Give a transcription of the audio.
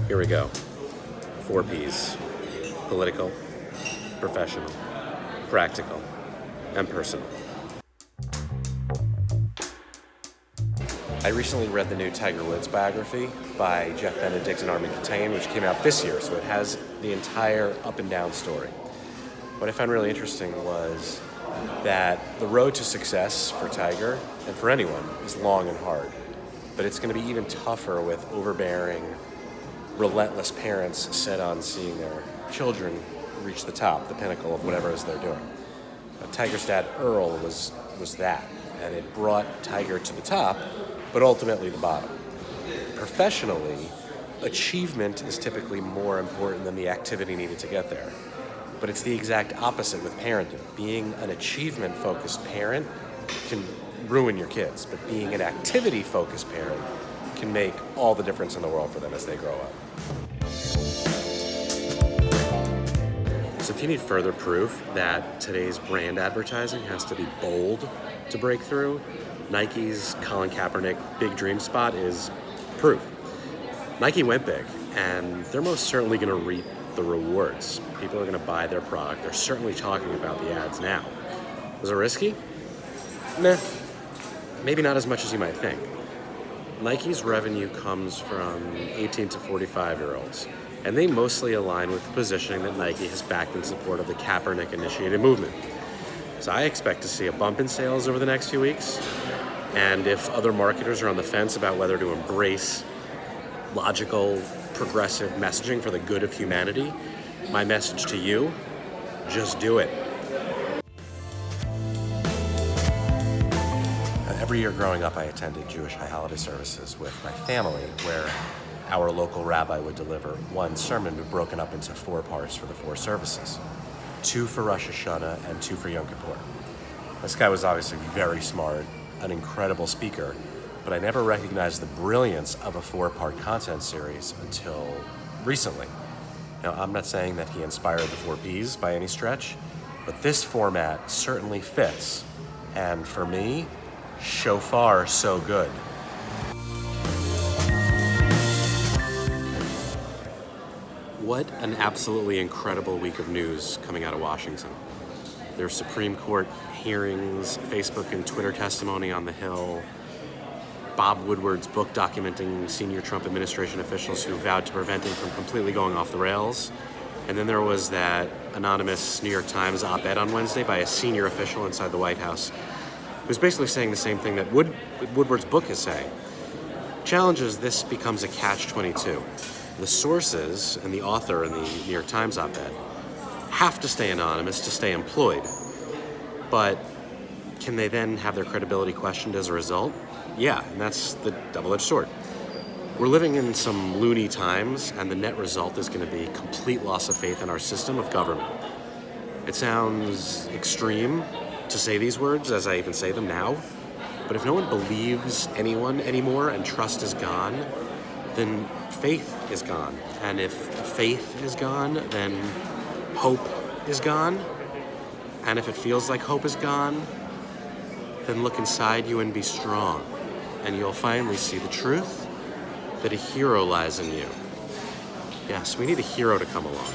Here we go. 4 Ps. Political, professional, practical, and personal. I recently read the new Tiger Woods biography by Jeff Benedict and Armin Katayan, which came out this year, so it has the entire up and down story. What I found really interesting was that the road to success for Tiger, and for anyone, is long and hard. But it's going to be even tougher with overbearing, relentless parents set on seeing their children reach the top, the pinnacle of whatever it is they're doing. Tiger's dad, Earl, was that, and it brought Tiger to the top, but ultimately the bottom. Professionally, achievement is typically more important than the activity needed to get there. But it's the exact opposite with parenting. Being an achievement-focused parent can ruin your kids, but being an activity-focused parent can make all the difference in the world for them as they grow up. So if you need further proof that today's brand advertising has to be bold to break through, Nike's Colin Kaepernick Big Dream Spot is proof. Nike went big, and they're most certainly going to reap the rewards. People are going to buy their product. They're certainly talking about the ads now. Was it risky? Meh. Maybe not as much as you might think. Nike's revenue comes from 18 to 45-year-olds, and they mostly align with the positioning that Nike has backed in support of the Kaepernick-initiated movement. So I expect to see a bump in sales over the next few weeks, and if other marketers are on the fence about whether to embrace logical, progressive messaging for the good of humanity, my message to you, just do it. Every year growing up, I attended Jewish high holiday services with my family, where our local rabbi would deliver one sermon broken up into 4 parts for the 4 services. 2 for Rosh Hashanah and 2 for Yom Kippur. This guy was obviously very smart, an incredible speaker, but I never recognized the brilliance of a 4-part content series until recently. Now, I'm not saying that he inspired the 4 Ps by any stretch, but this format certainly fits. And for me, so far, so good. What an absolutely incredible week of news coming out of Washington. There's Supreme Court hearings, Facebook and Twitter testimony on the Hill, Bob Woodward's book documenting senior Trump administration officials who vowed to prevent him from completely going off the rails. And then there was that anonymous New York Times op-ed on Wednesday by a senior official inside the White House who's basically saying the same thing that Woodward's book is saying. Challenge is this becomes a catch-22. The sources and the author in the New York Times op-ed have to stay anonymous to stay employed. But can they then have their credibility questioned as a result? Yeah, and that's the double-edged sword. We're living in some loony times, and the net result is going to be complete loss of faith in our system of government. It sounds extreme to say these words as I even say them now, but if no one believes anyone anymore and trust is gone, then faith is gone. And if faith is gone, then hope is gone. And if it feels like hope is gone, then look inside you and be strong. And you'll finally see the truth that a hero lies in you. Yes, we need a hero to come along.